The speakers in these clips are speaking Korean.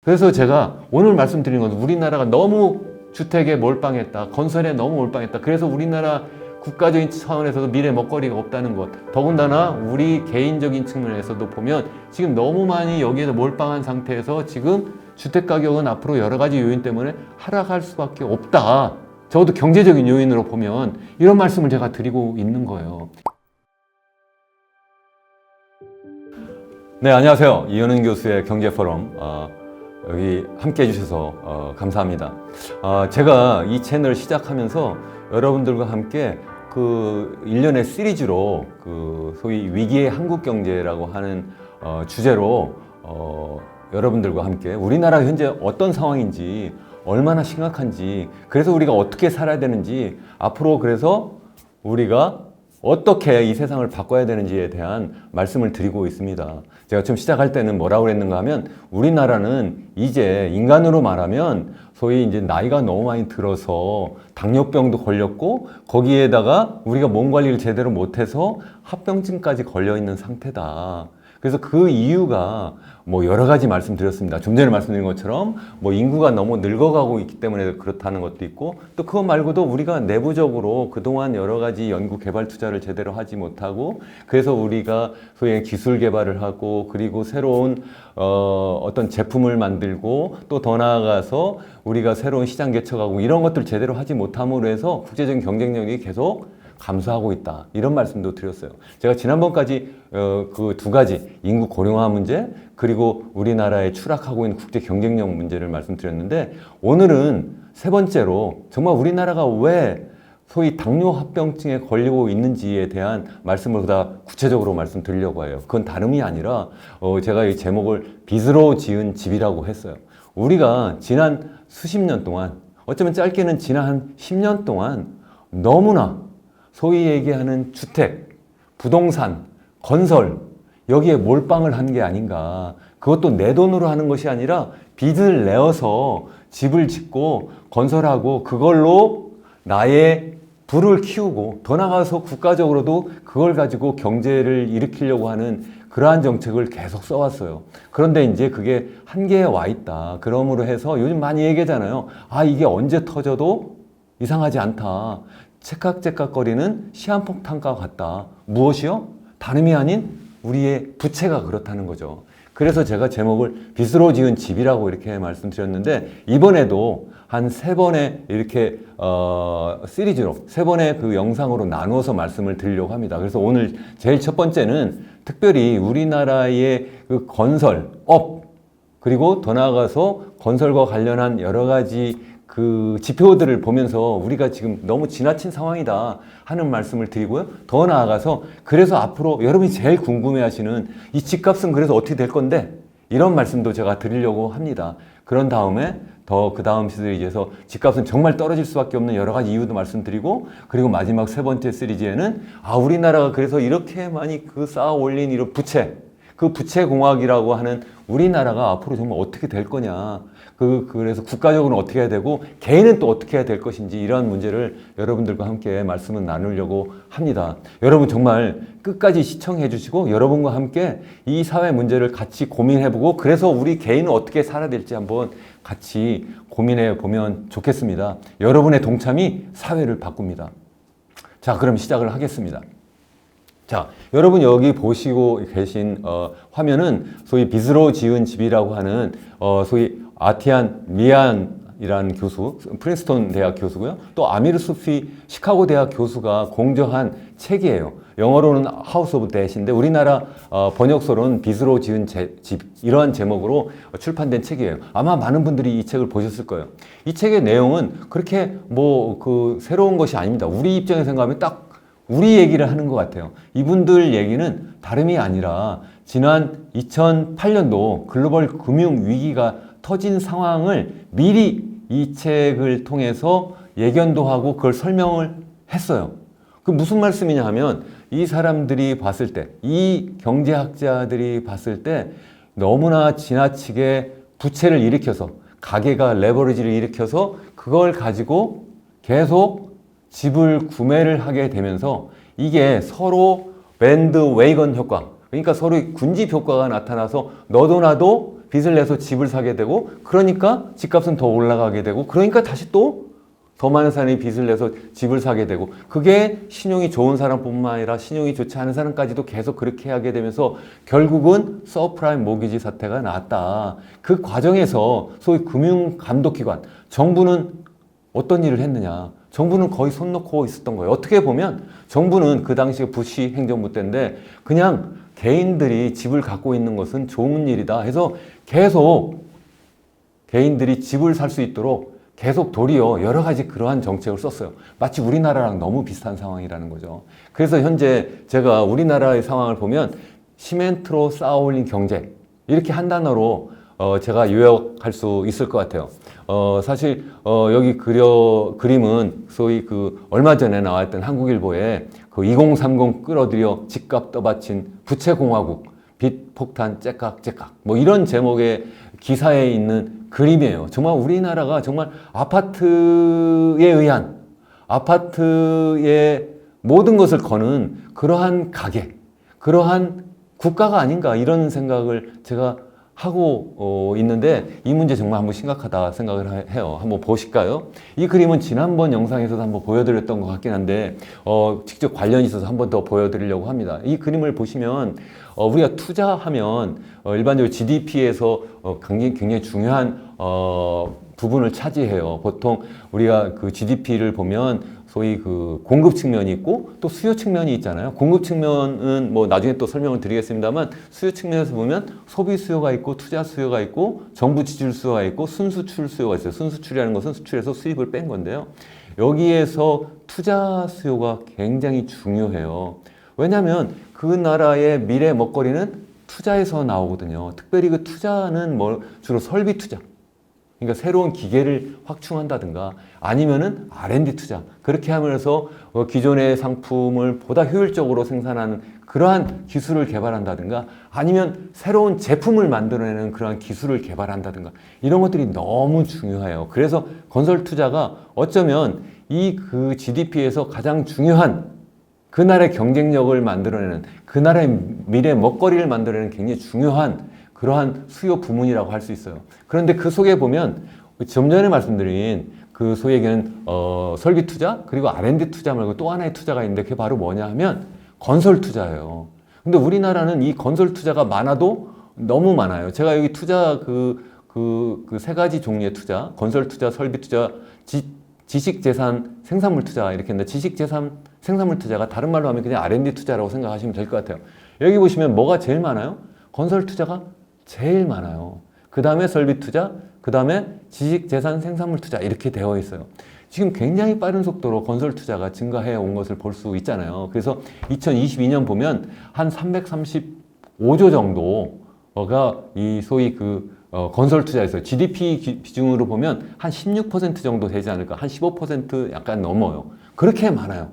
그래서 제가 오늘 말씀드린 건 우리나라가 너무 주택에 몰빵했다, 건설에 너무 몰빵했다. 그래서 우리나라 국가적인 차원에서도 미래 먹거리가 없다는 것. 더군다나 우리 개인적인 측면에서도 보면 지금 너무 많이 여기에서 몰빵한 상태에서 지금 주택 가격은 앞으로 여러 가지 요인 때문에 하락할 수밖에 없다. 적어도 경제적인 요인으로 보면 이런 말씀을 제가 드리고 있는 거예요. 네, 안녕하세요. 이현은 교수의 경제포럼. 여기 함께 해주셔서 감사합니다. 제가 이 채널을 시작하면서 여러분들과 함께 그 일련의 시리즈로 그 소위 위기의 한국 경제라고 하는 주제로 여러분들과 함께 우리나라 현재 어떤 상황인지 얼마나 심각한지, 그래서 우리가 어떻게 살아야 되는지, 앞으로 그래서 우리가 어떻게 이 세상을 바꿔야 되는지에 대한 말씀을 드리고 있습니다. 제가 처음 시작할 때는 뭐라고 그랬는가 하면, 우리나라는 이제 인간으로 말하면 소위 이제 나이가 너무 많이 들어서 당뇨병도 걸렸고, 거기에다가 우리가 몸 관리를 제대로 못해서 합병증까지 걸려 있는 상태다. 그래서 그 이유가 뭐 여러 가지 말씀드렸습니다. 좀 전에 말씀드린 것처럼 뭐 인구가 너무 늙어가고 있기 때문에 그렇다는 것도 있고, 또 그거 말고도 우리가 내부적으로 그동안 여러 가지 연구 개발 투자를 제대로 하지 못하고, 그래서 우리가 소위 기술 개발을 하고, 그리고 새로운 어떤 제품을 만들고, 또 더 나아가서 우리가 새로운 시장 개척하고 이런 것들 제대로 하지 못함으로 해서 국제적인 경쟁력이 계속 감소하고 있다, 이런 말씀도 드렸어요. 제가 지난번까지 그 두 가지, 인구 고령화 문제, 그리고 우리나라의 추락하고 있는 국제 경쟁력 문제를 말씀드렸는데, 오늘은 세 번째로 정말 우리나라가 왜 소위 당뇨 합병증에 걸리고 있는지에 대한 말씀을 보다 구체적으로 말씀드리려고 해요. 그건 다름이 아니라 제가 이 제목을 빚으로 지은 집이라고 했어요. 우리가 지난 수십 년 동안, 어쩌면 짧게는 지난 한 10년 동안 너무나 소위 얘기하는 주택, 부동산, 건설, 여기에 몰빵을 한 게 아닌가. 그것도 내 돈으로 하는 것이 아니라 빚을 내어서 집을 짓고 건설하고 그걸로 나의 부를 키우고, 더 나아가서 국가적으로도 그걸 가지고 경제를 일으키려고 하는 그러한 정책을 계속 써왔어요. 그런데 이제 그게 한계에 와 있다. 그러므로 해서 요즘 많이 얘기하잖아요. 이게 언제 터져도 이상하지 않다. 째깍째깍거리는 시한폭탄과 같다. 무엇이요? 다름이 아닌 우리의 부채가 그렇다는 거죠. 그래서 제가 제목을 빚으로 지은 집이라고 이렇게 말씀드렸는데, 이번에도 한 세 번의 이렇게 시리즈로 세 번의 그 영상으로 나누어서 말씀을 드리려고 합니다. 그래서 오늘 제일 첫 번째는 특별히 우리나라의 그 건설업, 그리고 더 나아가서 건설과 관련한 여러 가지 그 지표들을 보면서 우리가 지금 너무 지나친 상황이다 하는 말씀을 드리고요. 더 나아가서 그래서 앞으로 여러분이 제일 궁금해하시는 이 집값은 그래서 어떻게 될 건데, 이런 말씀도 제가 드리려고 합니다. 그런 다음에 더 그 다음 시리즈에서 집값은 정말 떨어질 수밖에 없는 여러 가지 이유도 말씀드리고, 그리고 마지막 세 번째 시리즈에는 우리나라가 그래서 이렇게 많이 그 쌓아 올린 이런 부채, 그 부채공학이라고 하는 우리나라가 앞으로 정말 어떻게 될 거냐, 그래서 국가적으로는 어떻게 해야 되고 개인은 또 어떻게 해야 될 것인지, 이러한 문제를 여러분들과 함께 말씀을 나누려고 합니다. 여러분 정말 끝까지 시청해 주시고 여러분과 함께 이 사회 문제를 같이 고민해 보고, 그래서 우리 개인은 어떻게 살아야 될지 한번 같이 고민해 보면 좋겠습니다. 여러분의 동참이 사회를 바꿉니다. 자, 그럼 시작을 하겠습니다. 자, 여러분 여기 보시고 계신 화면은 소위 빚으로 지은 집이라고 하는 소위 아티안 미안이라는 교수, 프린스턴 대학 교수고요. 또 아미르 수피 시카고 대학 교수가 공저한 책이에요. 영어로는 하우스 오브 뎃인데 우리나라 번역서로는 빚으로 지은 집, 이러한 제목으로 출판된 책이에요. 아마 많은 분들이 이 책을 보셨을 거예요. 이 책의 내용은 그렇게 뭐 그 새로운 것이 아닙니다. 우리 입장에서 생각하면 딱 우리 얘기를 하는 것 같아요. 이분들 얘기는 다름이 아니라 지난 2008년도 글로벌 금융 위기가 터진 상황을 미리 이 책을 통해서 예견도 하고 그걸 설명을 했어요. 그 무슨 말씀이냐 하면, 이 사람들이 봤을 때, 이 경제학자들이 봤을 때 너무나 지나치게 부채를 일으켜서, 가계가 레버리지를 일으켜서 그걸 가지고 계속 집을 구매를 하게 되면서 이게 서로 밴드 웨이건 효과, 그러니까 서로 군집 효과가 나타나서 너도 나도 빚을 내서 집을 사게 되고, 그러니까 집값은 더 올라가게 되고, 그러니까 다시 또 더 많은 사람이 빚을 내서 집을 사게 되고, 그게 신용이 좋은 사람뿐만 아니라 신용이 좋지 않은 사람까지도 계속 그렇게 하게 되면서 결국은 서프라임 모기지 사태가 나왔다. 그 과정에서 소위 금융감독기관, 정부는 어떤 일을 했느냐? 정부는 거의 손 놓고 있었던 거예요. 어떻게 보면 정부는 그 당시에 부시 행정부 때인데 그냥 개인들이 집을 갖고 있는 것은 좋은 일이다 해서 계속 개인들이 집을 살 수 있도록 계속 도리어 여러 가지 그러한 정책을 썼어요. 마치 우리나라랑 너무 비슷한 상황이라는 거죠. 그래서 현재 제가 우리나라의 상황을 보면 시멘트로 쌓아 올린 경제, 이렇게 한 단어로 제가 요약할 수 있을 것 같아요. 사실 여기 그림은 소위 그 얼마 전에 나왔던 한국일보에 그 2030 끌어들여 집값 떠받친 부채공화국, 빚 폭탄 째깍째깍, 뭐 이런 제목의 기사에 있는 그림이에요. 정말 우리나라가 정말 아파트의 모든 것을 거는 그러한 가게, 그러한 국가가 아닌가, 이런 생각을 제가 하고 있는데, 이 문제 정말 한번 심각하다 생각을 해요. 한번 보실까요? 이 그림은 지난번 영상에서도 한번 보여드렸던 것 같긴 한데 직접 관련이 있어서 한번 더 보여드리려고 합니다. 이 그림을 보시면 우리가 투자하면 일반적으로 GDP에서 굉장히 중요한 부분을 차지해요. 보통 우리가 그 GDP를 보면 소위 그 공급 측면이 있고 또 수요 측면이 있잖아요. 공급 측면은 뭐 나중에 또 설명을 드리겠습니다만, 수요 측면에서 보면 소비 수요가 있고 투자 수요가 있고 정부 지출 수요가 있고 순수출 수요가 있어요. 순수출이라는 것은 수출에서 수입을 뺀 건데요. 여기에서 투자 수요가 굉장히 중요해요. 왜냐하면 그 나라의 미래 먹거리는 투자에서 나오거든요. 특별히 그 투자는 주로 설비 투자, 그러니까 새로운 기계를 확충한다든가 아니면은 R&D 투자, 그렇게 하면서 기존의 상품을 보다 효율적으로 생산하는 그러한 기술을 개발한다든가 아니면 새로운 제품을 만들어내는 그러한 기술을 개발한다든가, 이런 것들이 너무 중요해요. 그래서 건설 투자가 어쩌면 그 GDP에서 가장 중요한, 그 나라의 경쟁력을 만들어내는, 그 나라의 미래 먹거리를 만들어내는 굉장히 중요한 그러한 수요 부문이라고 할 수 있어요. 그런데 그 속에 보면 좀 전에 말씀드린 그 소위 얘기하는 설비 투자 그리고 R&D 투자 말고 또 하나의 투자가 있는데 그게 바로 뭐냐 하면 건설 투자예요. 근데 우리나라는 이 건설 투자가 많아도 너무 많아요. 제가 여기 투자 그 세 가지 종류의 투자, 건설 투자, 설비 투자, 지식재산, 생산물 투자 이렇게 했는데, 지식재산, 생산물 투자가 다른 말로 하면 그냥 R&D 투자라고 생각하시면 될 것 같아요. 여기 보시면 뭐가 제일 많아요? 건설 투자가 제일 많아요. 그 다음에 설비 투자, 그 다음에 지식재산, 생산물 투자, 이렇게 되어 있어요. 지금 굉장히 빠른 속도로 건설 투자가 증가해 온 것을 볼 수 있잖아요. 그래서 2022년 보면 한 335조 정도가 이 소위 건설 투자에서 GDP 비중으로 보면 한 16% 정도 되지 않을까, 한 15% 약간 넘어요. 그렇게 많아요.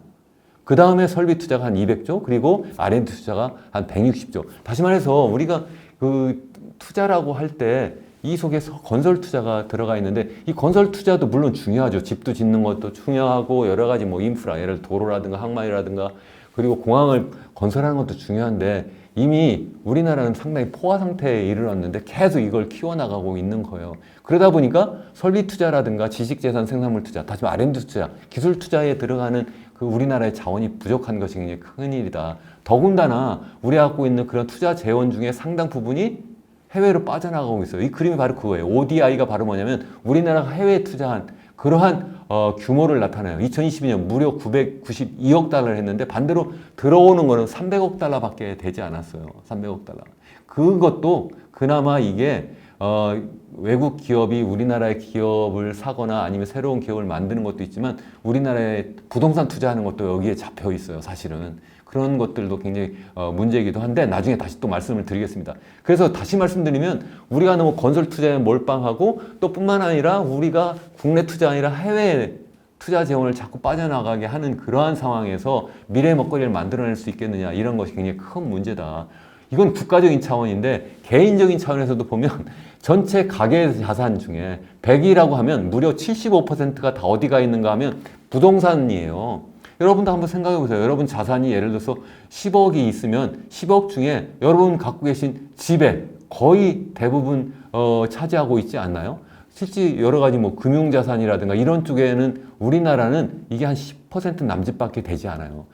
그 다음에 설비 투자가 한 200조, 그리고 R&D 투자가 한 160조. 다시 말해서 우리가 그 투자라고 할 때 이 속에 건설 투자가 들어가 있는데, 이 건설 투자도 물론 중요하죠. 집도 짓는 것도 중요하고 여러 가지 뭐 인프라, 예를 들어 도로라든가 항만이라든가 그리고 공항을 건설하는 것도 중요한데, 이미 우리나라는 상당히 포화 상태에 이르렀는데 계속 이걸 키워나가고 있는 거예요. 그러다 보니까 설비 투자라든가 지식재산, 생산물 투자, 다시 말해 R&D 투자, 기술 투자에 들어가는 그 우리나라의 자원이 부족한 것이 굉장히 큰일이다. 더군다나 우리가 갖고 있는 그런 투자 재원 중에 상당 부분이 해외로 빠져나가고 있어요. 이 그림이 바로 그거예요. ODI가 바로 뭐냐면 우리나라가 해외에 투자한 그러한 규모를 나타내요. 2022년 무려 992억 달러를 했는데 반대로 들어오는 거는 300억 달러밖에 되지 않았어요. 300억 달러. 그것도 그나마 이게 외국 기업이 우리나라의 기업을 사거나 아니면 새로운 기업을 만드는 것도 있지만 우리나라에 부동산 투자하는 것도 여기에 잡혀 있어요. 사실은. 그런 것들도 굉장히 문제이기도 한데 나중에 다시 또 말씀을 드리겠습니다. 그래서 다시 말씀드리면 우리가 너무 건설 투자에 몰빵하고 또 뿐만 아니라 우리가 국내 투자 아니라 해외 투자 재원을 자꾸 빠져나가게 하는 그러한 상황에서 미래 먹거리를 만들어낼 수 있겠느냐, 이런 것이 굉장히 큰 문제다. 이건 국가적인 차원인데 개인적인 차원에서도 보면 전체 가계 자산 중에 100이라고 하면 무려 75%가 다 어디가 있는가 하면 부동산이에요. 여러분도 한번 생각해 보세요. 여러분 자산이 예를 들어서 10억이 있으면 10억 중에 여러분 갖고 계신 집에 거의 대부분 차지하고 있지 않나요? 실제 여러 가지 뭐 금융자산이라든가 이런 쪽에는 우리나라는 이게 한 10% 남짓밖에 되지 않아요.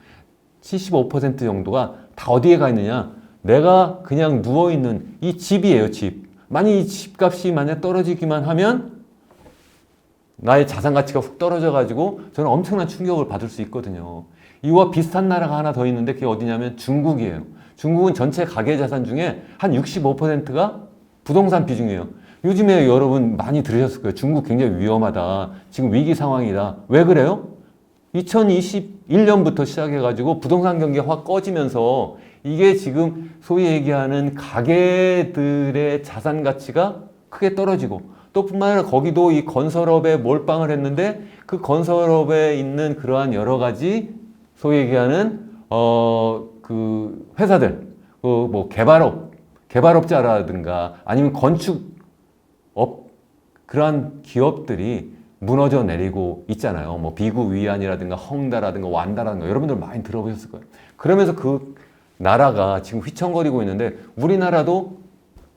75% 정도가 다 어디에 가 있느냐? 내가 그냥 누워있는 이 집이에요, 집. 만약 이 집값이 만약 떨어지기만 하면 나의 자산 가치가 훅 떨어져가지고 저는 엄청난 충격을 받을 수 있거든요. 이와 비슷한 나라가 하나 더 있는데 그게 어디냐면 중국이에요. 중국은 전체 가계 자산 중에 한 65%가 부동산 비중이에요. 요즘에 여러분 많이 들으셨을 거예요. 중국 굉장히 위험하다. 지금 위기 상황이다. 왜 그래요? 2021년부터 시작해가지고 부동산 경기가 확 꺼지면서 이게 지금 소위 얘기하는 가계들의 자산 가치가 크게 떨어지고 또 뿐만 아니라 거기도 이 건설업에 몰빵을 했는데 그 건설업에 있는 그러한 여러 가지 소위 얘기하는 그 회사들 뭐 개발업자라든가 아니면 건축업 그러한 기업들이 무너져 내리고 있잖아요. 뭐 비구 위안이라든가 헝다라든가 완다라든가 여러분들 많이 들어보셨을 거예요. 그러면서 그 나라가 지금 휘청거리고 있는데 우리나라도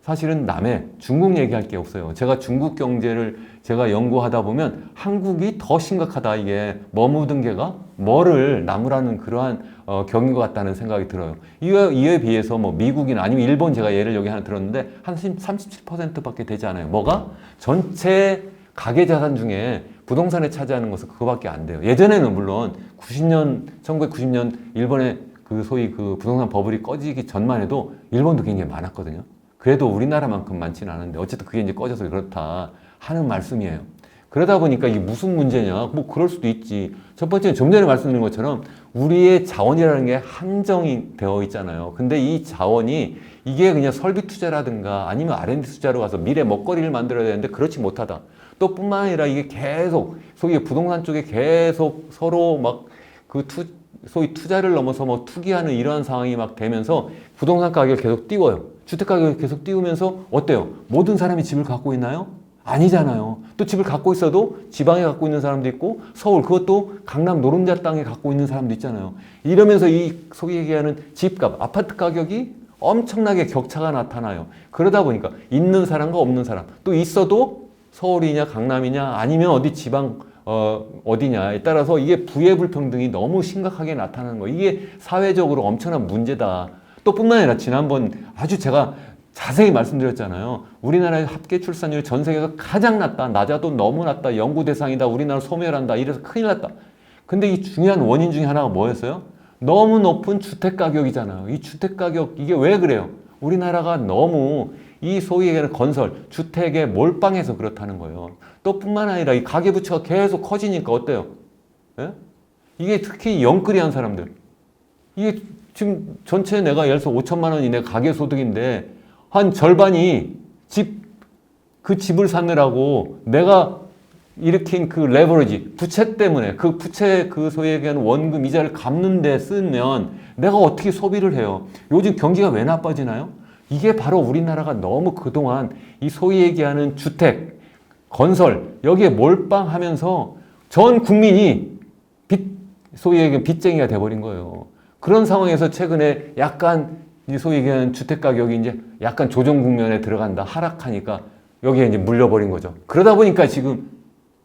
사실은 남의 중국 얘기할 게 없어요. 제가 중국 경제를 제가 연구하다 보면 한국이 더 심각하다. 이게 머무든 개가 뭐를 나무라는 그러한 경인 것 같다는 생각이 들어요. 이에 비해서 뭐 미국이나 아니면 일본 제가 예를 여기 하나 들었는데 한 37%밖에 되지 않아요. 뭐가? 전체 가계 자산 중에 부동산에 차지하는 것은 그거밖에 안 돼요. 예전에는 물론 1990년 일본의 그 소위 그 부동산 버블이 꺼지기 전만 해도 일본도 굉장히 많았거든요. 그래도 우리나라만큼 많지는 않은데 어쨌든 그게 이제 꺼져서 그렇다 하는 말씀이에요. 그러다 보니까 이게 무슨 문제냐? 뭐 그럴 수도 있지. 첫 번째는 좀 전에 말씀드린 것처럼 우리의 자원이라는 게 한정이 되어 있잖아요. 근데 이 자원이 이게 그냥 설비 투자라든가 아니면 R&D 투자로 가서 미래 먹거리를 만들어야 되는데 그렇지 못하다. 또 뿐만 아니라 이게 계속 소위 부동산 쪽에 계속 서로 막 그 소위 투자를 넘어서 뭐 투기하는 이러한 상황이 막 되면서 부동산 가격이 계속 띄워요. 주택 가격이 계속 띄우면서 어때요? 모든 사람이 집을 갖고 있나요? 아니잖아요. 또 집을 갖고 있어도 지방에 갖고 있는 사람도 있고 서울 그것도 강남 노른자 땅에 갖고 있는 사람도 있잖아요. 이러면서 이 소위 얘기하는 집값, 아파트 가격이 엄청나게 격차가 나타나요. 그러다 보니까 있는 사람과 없는 사람 또 있어도 서울이냐 강남이냐 아니면 어디 지방 어디냐에 따라서 이게 부의 불평등이 너무 심각하게 나타나는 거예요. 이게 사회적으로 엄청난 문제다. 또 뿐만 아니라 지난번 아주 제가 자세히 말씀드렸잖아요. 우리나라의 합계 출산율이 전 세계에서 가장 낮다. 낮아도 너무 낮다. 연구 대상이다. 우리나라 소멸한다. 이래서 큰일 났다. 근데 이 중요한 원인 중에 하나가 뭐였어요? 너무 높은 주택 가격이잖아요. 이 주택 가격 이게 왜 그래요? 우리나라가 너무 이 소위 얘기하는 건설, 주택에 몰빵해서 그렇다는 거예요. 또 뿐만 아니라 이 가계부채가 계속 커지니까 어때요? 예? 이게 특히 영끌이한 사람들. 이게 지금 전체 내가 예를 들어서 5천만 원이 내 가계소득인데 한 절반이 그 집을 사느라고 내가 일으킨 그 레버리지, 부채 때문에 그 부채 그 소위 얘기하는 원금 이자를 갚는 데 쓰면 내가 어떻게 소비를 해요? 요즘 경기가 왜 나빠지나요? 이게 바로 우리나라가 너무 그동안 이 소위 얘기하는 주택, 건설 여기에 몰빵하면서 전 국민이 소위 얘기하는 빚쟁이가 돼버린 거예요. 그런 상황에서 최근에 약간 소위 얘기하는 주택 가격이 이제 약간 조정 국면에 들어간다 하락하니까 여기에 이제 물려버린 거죠. 그러다 보니까 지금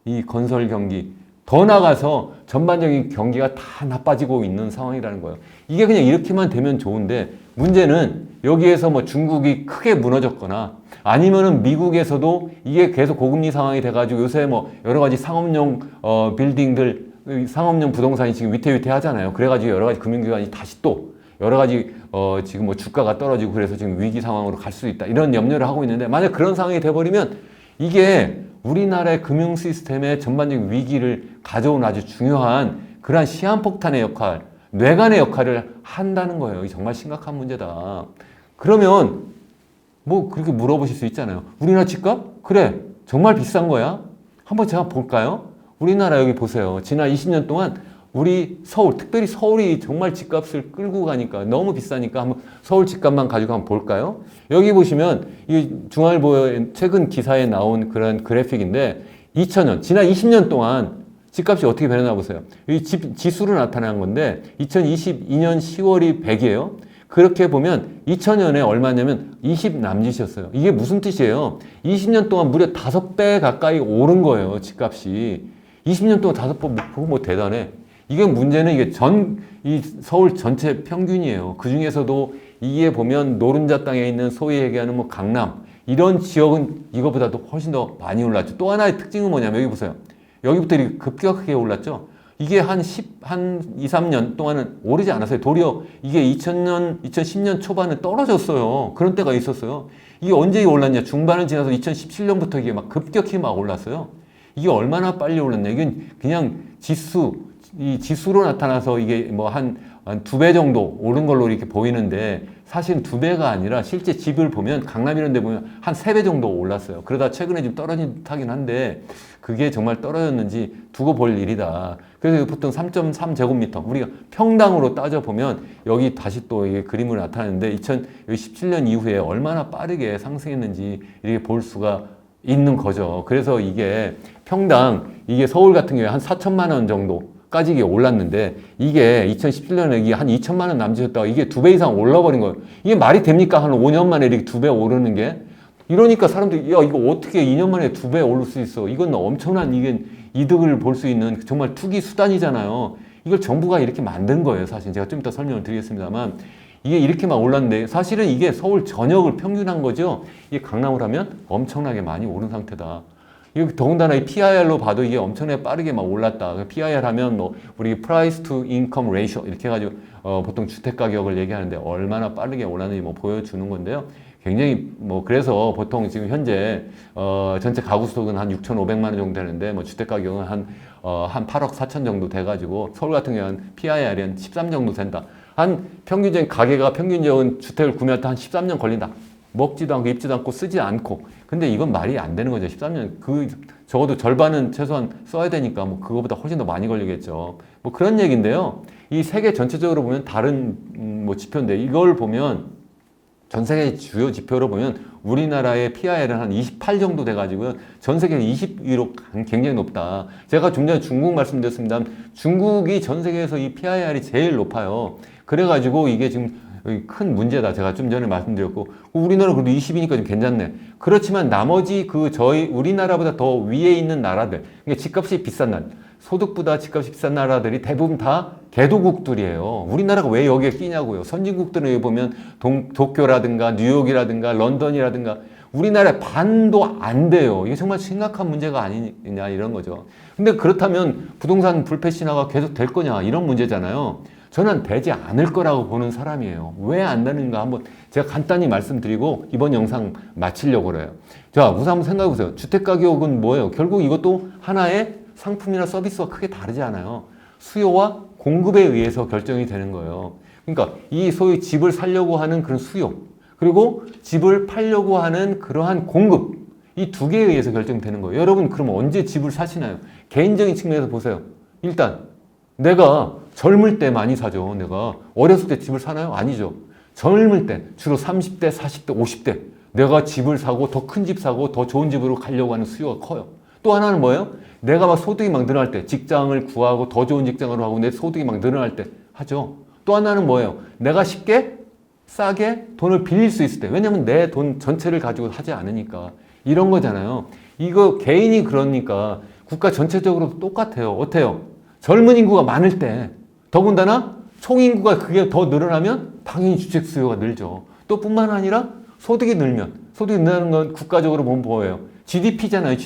이 건설 경기 더 나가서 전반적인 경기가 다 나빠지고 있는 상황이라는 거예요. 이게 그냥 이렇게만 되면 좋은데 문제는 여기에서 뭐 중국이 크게 무너졌거나 아니면은 미국에서도 이게 계속 고금리 상황이 돼가지고 요새 뭐 여러 가지 상업용 빌딩들 상업용 부동산이 지금 위태위태 하잖아요. 그래가지고 여러 가지 금융기관이 다시 또 여러 가지 지금 뭐 주가가 떨어지고 그래서 지금 위기 상황으로 갈 수 있다 이런 염려를 하고 있는데 만약 그런 상황이 돼버리면 이게 우리나라의 금융 시스템의 전반적인 위기를 가져온 아주 중요한 그러한 시한폭탄의 역할, 뇌관의 역할을 한다는 거예요. 이게 정말 심각한 문제다. 그러면 뭐 그렇게 물어보실 수 있잖아요. 우리나라 집값? 그래, 정말 비싼 거야? 한번 제가 볼까요? 우리나라 여기 보세요. 지난 20년 동안 우리 서울, 특별히 서울이 정말 집값을 끌고 가니까 너무 비싸니까 한번 서울 집값만 가지고 한번 볼까요? 여기 보시면 이 중앙일보의 최근 기사에 나온 그런 그래픽인데 2000년, 지난 20년 동안 집값이 어떻게 변했나 보세요. 이 지수로 나타난 건데 2022년 10월이 100이에요. 그렇게 보면 2000년에 얼마냐면 20 남짓이었어요. 이게 무슨 뜻이에요? 20년 동안 무려 5배 가까이 오른 거예요. 집값이. 20년 동안 5배 그거 뭐 대단해. 이게 문제는 이게 이 서울 전체 평균이에요. 그 중에서도 이게 보면 노른자 땅에 있는 소위 얘기하는 뭐 강남 이런 지역은 이거보다도 훨씬 더 많이 올랐죠. 또 하나의 특징은 뭐냐면 여기 보세요. 여기부터 이렇게 급격하게 올랐죠. 이게 한 2, 3년 동안은 오르지 않았어요. 도리어 이게 2010년 초반에 떨어졌어요. 그런 때가 있었어요. 이게 언제 올랐냐? 중반을 지나서 2017년부터 이게 막 급격히 막 올랐어요. 이게 얼마나 빨리 올랐냐? 이건 그냥 이 지수로 나타나서 이게 뭐 한 2배 정도 오른 걸로 이렇게 보이는데 사실 2배가 아니라 실제 집을 보면 강남 이런 데 보면 한 3배 정도 올랐어요. 그러다 최근에 좀 떨어진 듯하긴 한데 그게 정말 떨어졌는지 두고 볼 일이다. 그래서 보통 3.3제곱미터 우리가 평당으로 따져보면 여기 다시 또 이게 그림으로 나타나는데 2017년 이후에 얼마나 빠르게 상승했는지 이렇게 볼 수가 있는 거죠. 그래서 이게 평당 이게 서울 같은 경우에 한 4천만 원 정도까지 이게 올랐는데 이게 2017년에 이게 한 2천만 원 남짓었다가 이게 2배 이상 올라버린 거예요. 이게 말이 됩니까? 한 5년 만에 이렇게 2배 오르는 게? 이러니까 사람들이 야 이거 어떻게 2년 만에 2배 오를 수 있어? 이건 엄청난 이게 이득을 볼 수 있는 정말 투기 수단이잖아요. 이걸 정부가 이렇게 만든 거예요. 사실 제가 좀 이따 설명을 드리겠습니다만 이게 이렇게만 올랐는데 사실은 이게 서울 전역을 평균한 거죠. 이게 강남을 하면 엄청나게 많이 오른 상태다. 이거 더군다나 이 PIR로 봐도 이게 엄청나게 빠르게 막 올랐다. PIR 하면 뭐 우리 Price to Income Ratio 이렇게 해가지고 보통 주택 가격을 얘기하는데 얼마나 빠르게 올랐는지 뭐 보여주는 건데요. 굉장히 뭐 그래서 보통 지금 현재 전체 가구 수속은 한 6,500만 원 정도 되는데 뭐 주택 가격은 한 8억 4천 정도 돼가지고 서울 같은 경우는 PIR이 한 13 정도 된다. 한 평균적인 가게가 평균적인 주택을 구매할 때 한 13년 걸린다. 먹지도 않고 입지도 않고 쓰지 않고. 근데 이건 말이 안 되는 거죠. 13년. 적어도 절반은 최소한 써야 되니까 뭐 그거보다 훨씬 더 많이 걸리겠죠. 뭐 그런 얘기인데요. 이 세계 전체적으로 보면 다른 뭐 지표인데 이걸 보면 전 세계 주요 지표로 보면 우리나라의 PIR은 한 28 정도 돼가지고요. 전 세계 20위로 굉장히 높다. 제가 좀 전에 중국 말씀드렸습니다. 중국이 전 세계에서 이 PIR이 제일 높아요. 그래가지고 이게 지금 큰 문제다. 제가 좀 전에 말씀드렸고 우리나라 그래도 20이니까 좀 괜찮네. 그렇지만 나머지 우리나라보다 더 위에 있는 나라들, 그러니까 집값이 비싼 나라, 소득보다 집값이 비싼 나라들이 대부분 다 개도국들이에요. 우리나라가 왜 여기에 끼냐고요. 선진국들은 여기 보면 도쿄라든가 뉴욕이라든가 런던이라든가 우리나라의 반도 안 돼요. 이게 정말 심각한 문제가 아니냐 이런 거죠. 근데 그렇다면 부동산 불패 신화가 계속 될 거냐 이런 문제잖아요. 저는 되지 않을 거라고 보는 사람이에요. 왜 안 되는가 한번 제가 간단히 말씀드리고 이번 영상 마치려고 그래요. 자, 우선 한번 생각해 보세요. 주택 가격은 뭐예요? 결국 이것도 하나의 상품이나 서비스와 크게 다르지 않아요. 수요와 공급에 의해서 결정이 되는 거예요. 그러니까 이 소위 집을 사려고 하는 그런 수요, 그리고 집을 팔려고 하는 그러한 공급, 이 두 개에 의해서 결정되는 거예요. 여러분 그럼 언제 집을 사시나요? 개인적인 측면에서 보세요. 일단 내가 젊을 때 많이 사죠. 내가 어렸을 때 집을 사나요? 아니죠. 젊을 때 주로 30대, 40대, 50대 내가 집을 사고 더 큰 집 사고 더 좋은 집으로 가려고 하는 수요가 커요. 또 하나는 뭐예요? 내가 막 소득이 막 늘어날 때 직장을 구하고 더 좋은 직장으로 하고 내 소득이 막 늘어날 때 하죠. 또 하나는 뭐예요? 내가 쉽게 싸게 돈을 빌릴 수 있을 때. 왜냐면 내 돈 전체를 가지고 하지 않으니까. 이런 거잖아요. 이거 개인이 그러니까 국가 전체적으로도 똑같아요. 어때요? 젊은 인구가 많을 때 더군다나 총인구가 그게 더 늘어나면 당연히 주택 수요가 늘죠. 또 뿐만 아니라 소득이 늘면 소득이 늘는 건 국가적으로 보면 뭐예요? GDP잖아요.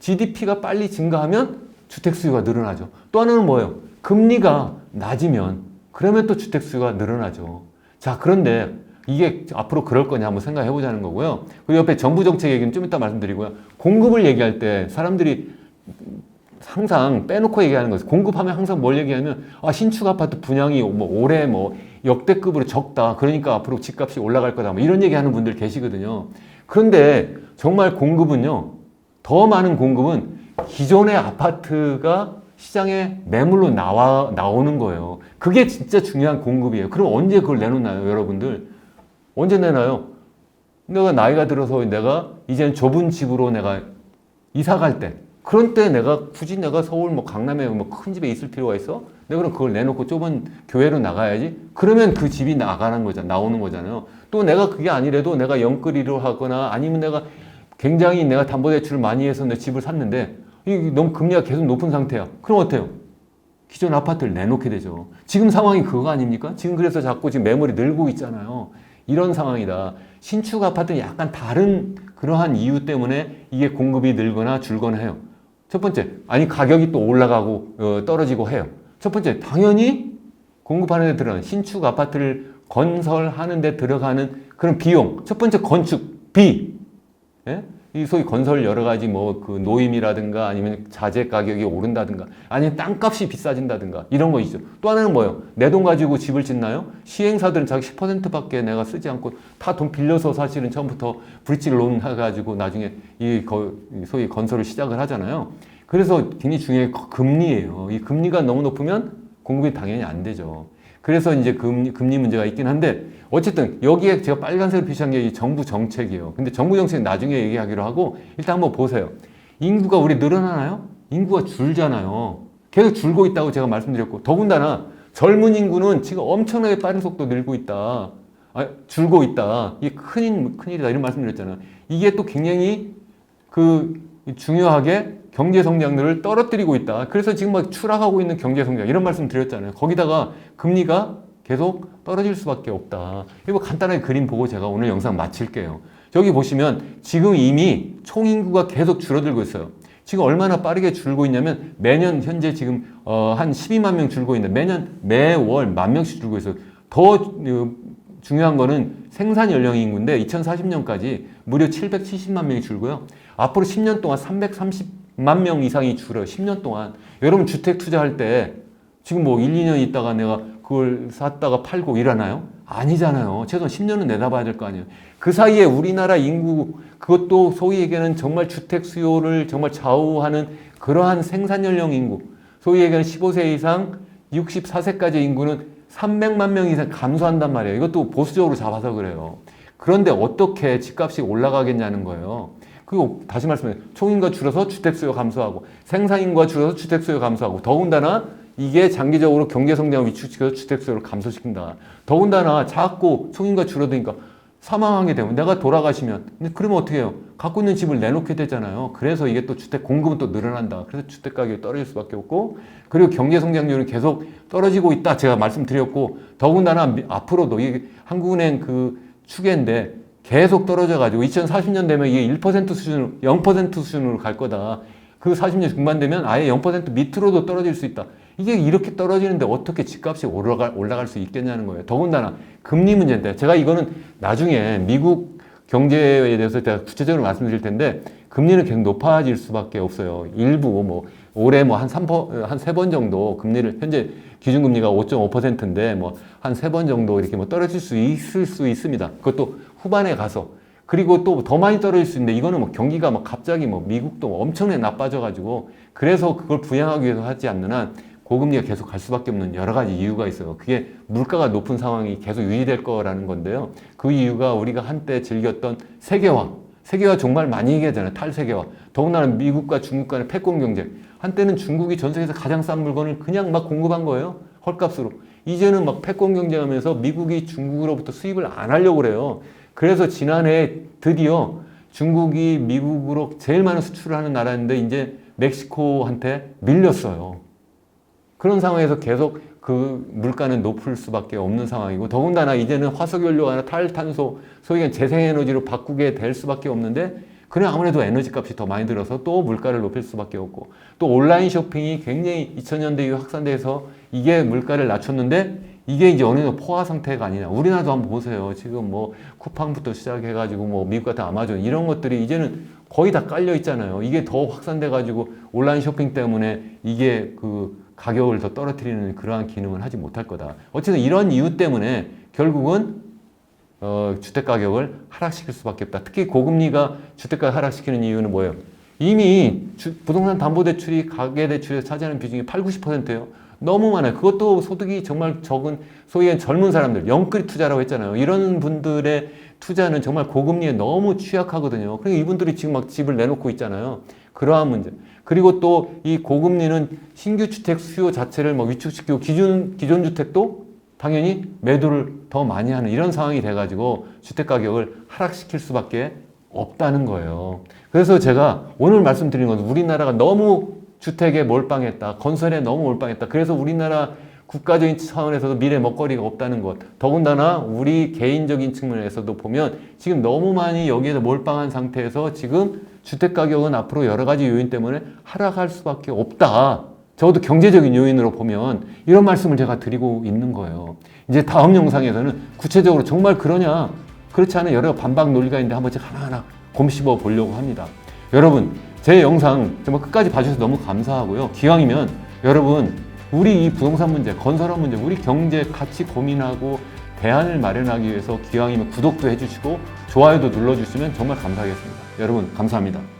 GDP가 빨리 증가하면 주택 수요가 늘어나죠. 또 하나는 뭐예요? 금리가 낮으면 그러면 또 주택 수요가 늘어나죠. 자, 그런데 이게 앞으로 그럴 거냐 한번 생각해 보자는 거고요. 그리고 옆에 정부 정책 얘기는 좀 이따 말씀드리고요. 공급을 얘기할 때 사람들이 항상 빼놓고 얘기하는 거죠. 공급하면 항상 뭘 얘기하면 신축 아파트 분양이 뭐 올해 뭐 역대급으로 적다. 그러니까 앞으로 집값이 올라갈 거다. 뭐 이런 얘기하는 분들 계시거든요. 그런데 정말 공급은요. 더 많은 공급은 기존의 아파트가 시장에 매물로 나오는 거예요. 그게 진짜 중요한 공급이에요. 그럼 언제 그걸 내놓나요, 여러분들? 언제 내놔요? 내가 나이가 들어서 내가 이제는 좁은 집으로 내가 이사 갈 때, 그런 때 굳이 내가 서울 뭐 강남에 뭐 큰 집에 있을 필요가 있어? 내가 그럼 그걸 내놓고 좁은 교외로 나가야지? 그러면 그 집이 나오는 거잖아요. 또 내가 그게 아니래도 내가 영끌이로 하거나 아니면 굉장히 내가 담보대출을 많이 해서 내 집을 샀는데 이 너무 금리가 계속 높은 상태야. 그럼 어때요? 기존 아파트를 내놓게 되죠. 지금 상황이 그거 아닙니까? 지금 그래서 자꾸 지금 매물이 늘고 있잖아요. 이런 상황이다. 신축 아파트는 약간 다른 그러한 이유 때문에 이게 공급이 늘거나 줄거나 해요. 첫 번째, 아니 가격이 또 올라가고 떨어지고 해요. 첫 번째, 당연히 공급하는 데 들어가는 신축 아파트를 건설하는 데 들어가는 그런 비용. 첫 번째 건축비. 예? 이 소위 건설 여러 가지 뭐 그 노임이라든가 아니면 자재 가격이 오른다든가 아니면 땅값이 비싸진다든가 이런 거 있죠. 또 하나는 뭐예요? 내 돈 가지고 집을 짓나요? 시행사들은 자기 10%밖에 내가 쓰지 않고 다 돈 빌려서 사실은 처음부터 브릿지 론 해가지고 나중에 소위 건설을 시작을 하잖아요. 그래서 굉장히 중요한 게 금리예요. 이 금리가 너무 높으면 공급이 당연히 안 되죠. 그래서 이제 금리 문제가 있긴 한데 어쨌든 여기에 제가 빨간색으로 표시한 게 이 정부 정책이에요. 근데 정부 정책은 나중에 얘기하기로 하고 일단 한번 보세요. 인구가 우리 늘어나나요? 인구가 줄잖아요. 계속 줄고 있다고 제가 말씀드렸고 더군다나 젊은 인구는 지금 엄청나게 빠른 속도 늘고 있다. 줄고 있다. 이게 큰일이다. 이런 말씀드렸잖아요. 이게 또 굉장히 중요하게 경제 성장률을 떨어뜨리고 있다. 그래서 지금 막 추락하고 있는 경제 성장 이런 말씀 드렸잖아요. 거기다가 금리가 계속 떨어질 수밖에 없다. 이거 간단하게 그림 보고 제가 오늘 영상 마칠게요. 저기 보시면 지금 이미 총 인구가 계속 줄어들고 있어요. 지금 얼마나 빠르게 줄고 있냐면 매년 현재 지금 한 12만 명 줄고 있는데 매월 1만 명씩 줄고 있어요. 더 중요한 거는 생산 연령 인구인데 2040년까지 무려 770만 명이 줄고요. 앞으로 10년 동안 330만 명 이상이 줄어요. 10년 동안. 여러분 주택 투자할 때 지금 뭐 1, 2년 있다가 내가 그걸 샀다가 팔고 이러나요? 아니잖아요. 최소한 10년은 내다봐야 될 거 아니에요. 그 사이에 우리나라 인구 그것도 소위 얘기하는 정말 주택 수요를 정말 좌우하는 그러한 생산 연령 인구 소위 얘기하는 15세 이상 64세까지 인구는 300만 명 이상 감소한단 말이에요. 이것도 보수적으로 잡아서 그래요. 그런데 어떻게 집값이 올라가겠냐는 거예요. 그리고 다시 말씀드려요. 총인구가 줄어서 주택 수요 감소하고 생산인구가 줄어서 주택 수요 감소하고 더군다나 이게 장기적으로 경제 성장을 위축시켜서 주택 수요를 감소시킨다. 더군다나 자꾸 총인구가 줄어드니까 사망하게 되면 내가 돌아가시면 그러면 어떻게 해요? 갖고 있는 집을 내놓게 되잖아요. 그래서 이게 또 주택 공급은 또 늘어난다. 그래서 주택 가격이 떨어질 수밖에 없고 그리고 경제 성장률은 계속 떨어지고 있다. 제가 말씀드렸고 더군다나 앞으로도 이게 한국은행 그 추계인데 계속 떨어져 가지고 2040년 되면 이게 1% 수준으로 0% 수준으로 갈 거다. 그 40년 중반 되면 아예 0% 밑으로도 떨어질 수 있다. 이게 이렇게 떨어지는데 어떻게 집값이 올라갈 수 있겠냐는 거예요. 더군다나 금리 문제인데 제가 이거는 나중에 미국 경제에 대해서 제가 구체적으로 말씀드릴 텐데 금리는 계속 높아질 수밖에 없어요. 일부 뭐 올해 뭐 한 3번 정도 금리를 현재 기준금리가 5.5%인데 뭐 한 3번 정도 이렇게 뭐 떨어질 수 있습니다. 그것도 후반에 가서 그리고 또 더 많이 떨어질 수 있는데 이거는 뭐 경기가 뭐 갑자기 뭐 미국도 엄청나게 나빠져가지고 그래서 그걸 부양하기 위해서 하지 않는 한 고금리가 계속 갈 수밖에 없는 여러 가지 이유가 있어요. 그게 물가가 높은 상황이 계속 유지될 거라는 건데요. 그 이유가 우리가 한때 즐겼던 세계화 정말 많이 얘기하잖아요. 탈세계화. 더군다나 미국과 중국 간의 패권 경쟁. 한때는 중국이 전 세계에서 가장 싼 물건을 그냥 막 공급한 거예요. 헐값으로. 이제는 막 패권 경쟁하면서 미국이 중국으로부터 수입을 안 하려고 그래요. 그래서 지난해 드디어 중국이 미국으로 제일 많은 수출을 하는 나라인데 이제 멕시코한테 밀렸어요. 그런 상황에서 계속 그 물가는 높을 수밖에 없는 상황이고 더군다나 이제는 화석연료가 아니라 탈탄소 소위 재생에너지로 바꾸게 될 수밖에 없는데 그래 아무래도 에너지 값이 더 많이 들어서 또 물가를 높일 수밖에 없고 또 온라인 쇼핑이 굉장히 2000년대 이후 확산돼서 이게 물가를 낮췄는데 이게 이제 어느 정도 포화 상태가 아니냐. 우리나라도 한번 보세요. 지금 뭐 쿠팡부터 시작해가지고 뭐 미국 같은 아마존 이런 것들이 이제는 거의 다 깔려 있잖아요. 이게 더 확산돼가지고 온라인 쇼핑 때문에 이게 그 가격을 더 떨어뜨리는 그러한 기능을 하지 못할 거다. 어쨌든 이런 이유 때문에 결국은 주택 가격을 하락시킬 수밖에 없다. 특히 고금리가 주택 가격 하락시키는 이유는 뭐예요? 이미 부동산 담보대출이 가계대출에서 차지하는 비중이 80~90%예요. 너무 많아요. 그것도 소득이 정말 적은 소위 젊은 사람들, 영끌이 투자라고 했잖아요. 이런 분들의 투자는 정말 고금리에 너무 취약하거든요. 그러니까 이분들이 지금 막 집을 내놓고 있잖아요. 그러한 문제. 그리고 또 이 고금리는 신규 주택 수요 자체를 뭐 위축시키고 기존 주택도 당연히 매도를 더 많이 하는 이런 상황이 돼가지고 주택 가격을 하락시킬 수밖에 없다는 거예요. 그래서 제가 오늘 말씀드리는 건 우리나라가 너무 주택에 몰빵했다. 건설에 너무 몰빵했다. 그래서 우리나라 국가적인 차원에서도 미래 먹거리가 없다는 것. 더군다나 우리 개인적인 측면에서도 보면 지금 너무 많이 여기에서 몰빵한 상태에서 지금 주택 가격은 앞으로 여러 가지 요인 때문에 하락할 수밖에 없다. 적어도 경제적인 요인으로 보면 이런 말씀을 제가 드리고 있는 거예요. 이제 다음 영상에서는 구체적으로 정말 그러냐, 그렇지 않은 여러 반박 논리가 있는데 한번 제가 하나하나 곰씹어 보려고 합니다. 여러분, 제 영상 정말 끝까지 봐주셔서 너무 감사하고요. 기왕이면 여러분, 우리 이 부동산 문제, 건설업 문제, 우리 경제 같이 고민하고 대안을 마련하기 위해서 기왕이면 구독도 해주시고 좋아요도 눌러주시면 정말 감사하겠습니다. 여러분, 감사합니다.